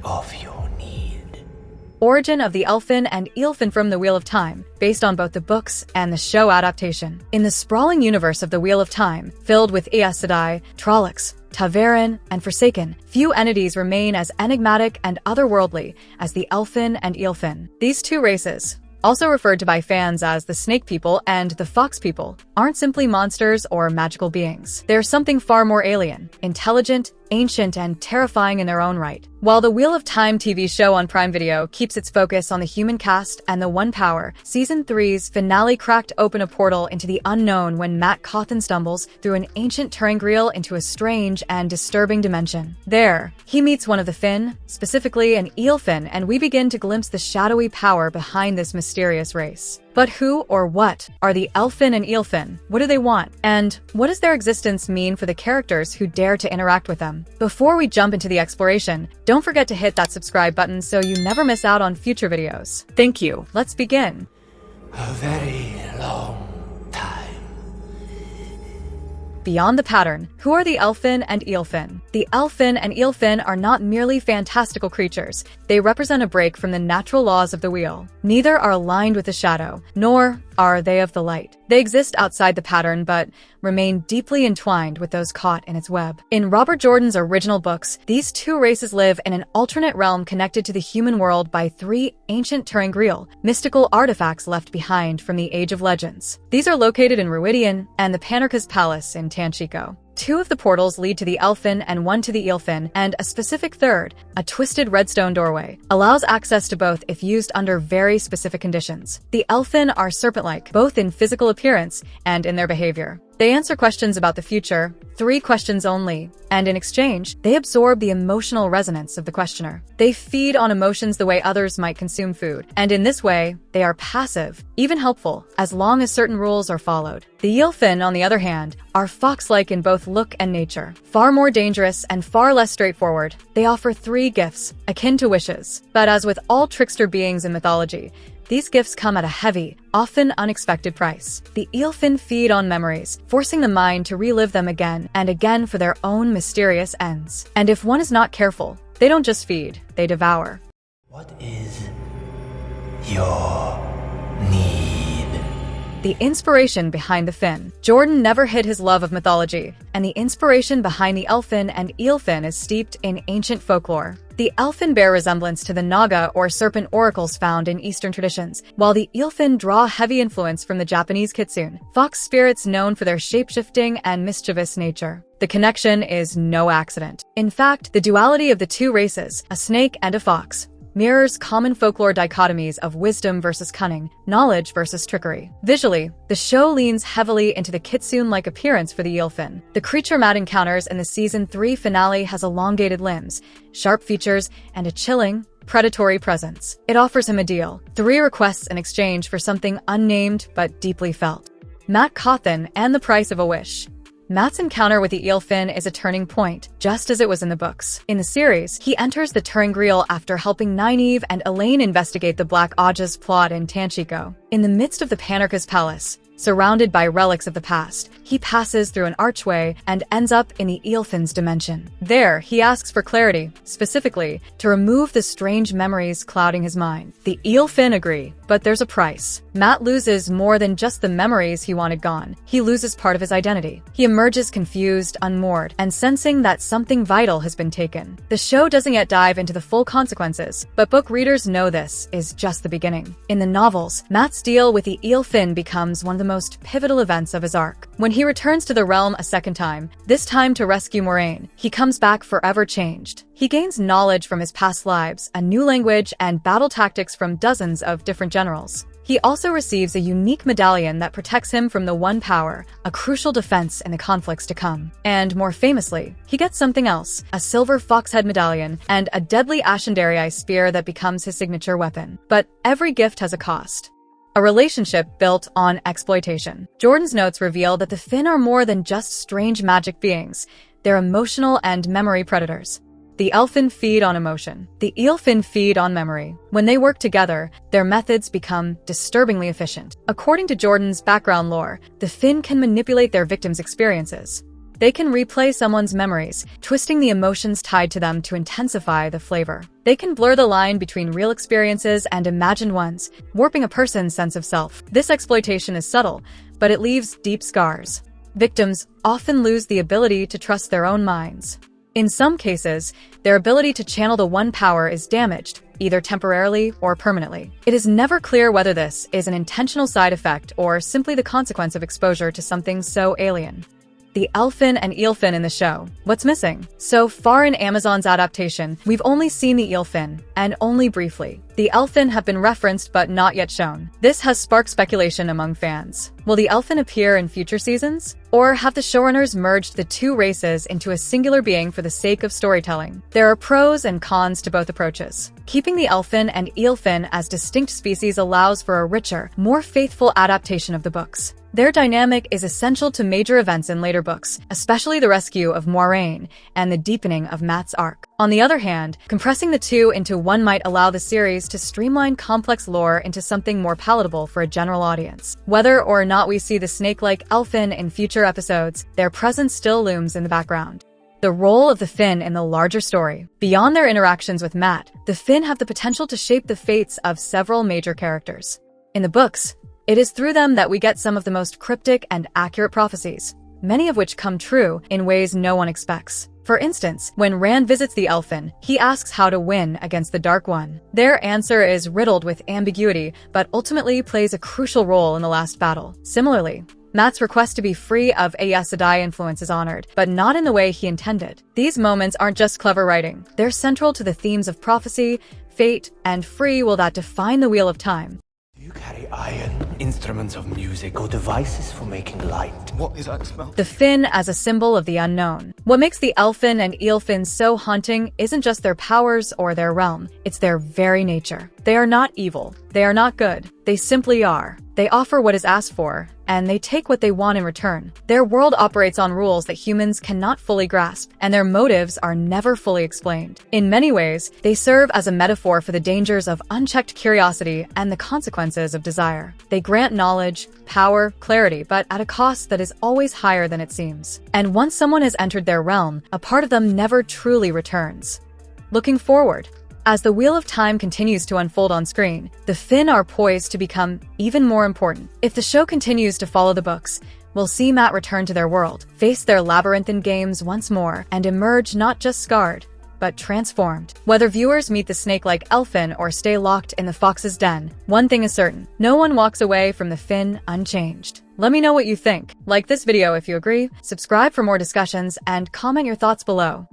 of your need. Origin of the Aelfinn and Eelfinn from the Wheel of Time, based on both the books and the show adaptation. In the sprawling universe of the Wheel of Time, filled with Aes Sedai, Trollocs, Ta'veren, and Forsaken, few entities remain as enigmatic and otherworldly as the Aelfinn and Eelfinn. These two races, also referred to by fans as the Snake People and the Fox People, aren't simply monsters or magical beings. They're something far more alien, intelligent, ancient, and terrifying in their own right. While the Wheel of Time TV show on Prime Video keeps its focus on the human cast and the One Power, Season 3's finale cracked open a portal into the unknown when Mat Cauthon stumbles through an ancient ter'angreal into a strange and disturbing dimension. There, he meets one of the Finn, specifically an Eelfinn, and we begin to glimpse the shadowy power behind this mysterious race. But who or what are the Aelfinn and Eelfinn? What do they want? And what does their existence mean for the characters who dare to interact with them? Before we jump into the exploration, don't forget to hit that subscribe button so you never miss out on future videos. Thank you. Let's begin. A very long time. Beyond the pattern, who are the Aelfinn and Eelfinn? The Aelfinn and Eelfinn are not merely fantastical creatures. They represent a break from the natural laws of the wheel. Neither are aligned with the shadow, nor are they of the light. They exist outside the pattern, but remain deeply entwined with those caught in its web. In Robert Jordan's original books, these two races live in an alternate realm connected to the human world by three ancient ter'angreal, mystical artifacts left behind from the Age of Legends. These are located in Ruidian and the Panarka's Palace in Tanchico. Two of the portals lead to the Aelfinn and one to the Eelfinn, and a specific third, a twisted redstone doorway, allows access to both if used under very specific conditions. The Aelfinn are serpent-like, both in physical appearance and in their behavior. They answer questions about the future, 3 questions only, and in exchange, they absorb the emotional resonance of the questioner. They feed on emotions the way others might consume food, and in this way, they are passive, even helpful, as long as certain rules are followed. The Eelfinn, on the other hand, are fox-like in both look and nature. Far more dangerous and far less straightforward, they offer 3 gifts, akin to wishes. But as with all trickster beings in mythology, these gifts come at a heavy, often unexpected price. The Eelfinn feed on memories, forcing the mind to relive them again and again for their own mysterious ends. And if one is not careful, they don't just feed, they devour. What is your need? The inspiration behind the Finn. Jordan never hid his love of mythology, and the inspiration behind the Aelfinn and Eelfinn is steeped in ancient folklore. The Aelfinn bear resemblance to the Naga or serpent oracles found in Eastern traditions, while the Eelfinn draw heavy influence from the Japanese kitsune, fox spirits known for their shapeshifting and mischievous nature. The connection is no accident. In fact, the duality of the two races, a snake and a fox, mirrors common folklore dichotomies of wisdom versus cunning, knowledge versus trickery. Visually, the show leans heavily into the kitsune-like appearance for the Eelfinn. The creature Mat encounters in the Season 3 finale has elongated limbs, sharp features, and a chilling, predatory presence. It offers him a deal, 3 requests in exchange for something unnamed but deeply felt. Mat Cauthon and the price of a wish. Mat's encounter with the Eelfinn is a turning point, just as it was in the books. In the series, he enters the ter'angreal after helping Nynaeve and Elaine investigate the Black Ajah's plot in Tanchico. In the midst of the Panarka's Palace, surrounded by relics of the past, he passes through an archway and ends up in the Eelfinn's dimension. There, he asks for clarity, specifically, to remove the strange memories clouding his mind. The Eelfinn agree, but there's a price. Mat loses more than just the memories he wanted gone. He loses part of his identity. He emerges confused, unmoored, and sensing that something vital has been taken. The show doesn't yet dive into the full consequences, but book readers know this is just the beginning. In the novels, Mat's deal with the Eelfinn becomes one of the most pivotal events of his arc. When he returns to the realm a second time, this time to rescue Moraine, he comes back forever changed. He gains knowledge from his past lives, a new language, and battle tactics from dozens of different generals. He also receives a unique medallion that protects him from the One Power, a crucial defense in the conflicts to come. And more famously, he gets something else, a silver foxhead medallion and a deadly Ascendarii spear that becomes his signature weapon. But every gift has a cost. A relationship built on exploitation. Jordan's notes reveal that the Finn are more than just strange magic beings. They're emotional and memory predators. The Aelfinn feed on emotion. The Eelfinn feed on memory. When they work together, their methods become disturbingly efficient. According to Jordan's background lore, the Finn can manipulate their victims' experiences. They can replay someone's memories, twisting the emotions tied to them to intensify the flavor. They can blur the line between real experiences and imagined ones, warping a person's sense of self. This exploitation is subtle, but it leaves deep scars. Victims often lose the ability to trust their own minds. In some cases, their ability to channel the one power is damaged, either temporarily or permanently. It is never clear whether this is an intentional side effect or simply the consequence of exposure to something so alien. The Aelfinn and Eelfinn in the show. What's missing? So far in Amazon's adaptation, we've only seen the Eelfinn, and only briefly. The Aelfinn have been referenced but not yet shown. This has sparked speculation among fans. Will the Aelfinn appear in future seasons? Or have the showrunners merged the two races into a singular being for the sake of storytelling? There are pros and cons to both approaches. Keeping the Aelfinn and Eelfinn as distinct species allows for a richer, more faithful adaptation of the books. Their dynamic is essential to major events in later books, especially the rescue of Moiraine and the deepening of Mat's arc. On the other hand, compressing the two into one might allow the series to streamline complex lore into something more palatable for a general audience. Whether or not we see the snake-like Aelfinn in future episodes, their presence still looms in the background. The role of the Finn in the larger story. Beyond their interactions with Mat, the Finn have the potential to shape the fates of several major characters. In the books, it is through them that we get some of the most cryptic and accurate prophecies, many of which come true in ways no one expects. For instance, when Rand visits the Aelfinn, he asks how to win against the Dark One. Their answer is riddled with ambiguity, but ultimately plays a crucial role in the last battle. Similarly, Mat's request to be free of Aes Sedai influence is honored, but not in the way he intended. These moments aren't just clever writing. They're central to the themes of prophecy, fate, and free will that define the Wheel of Time. Do you carry iron, instruments of music, or devices for making light? What is that smell? The Finn as a symbol of the unknown. What makes the Aelfinn and Eelfinn so haunting isn't just their powers or their realm, it's their very nature. They are not evil. They are not good. They simply are. They offer what is asked for, and they take what they want in return. Their world operates on rules that humans cannot fully grasp, and their motives are never fully explained. In many ways, they serve as a metaphor for the dangers of unchecked curiosity and the consequences of desire. They grant knowledge, power, clarity, but at a cost that is always higher than it seems. And once someone has entered their realm, a part of them never truly returns. Looking forward, as the Wheel of Time continues to unfold on screen, the Finn are poised to become even more important. If the show continues to follow the books, we'll see Mat return to their world, face their labyrinthine games once more, and emerge not just scarred, but transformed. Whether viewers meet the snake-like Aelfinn or stay locked in the fox's den, one thing is certain: no one walks away from the Finn unchanged. Let me know what you think. Like this video if you agree, subscribe for more discussions, and comment your thoughts below.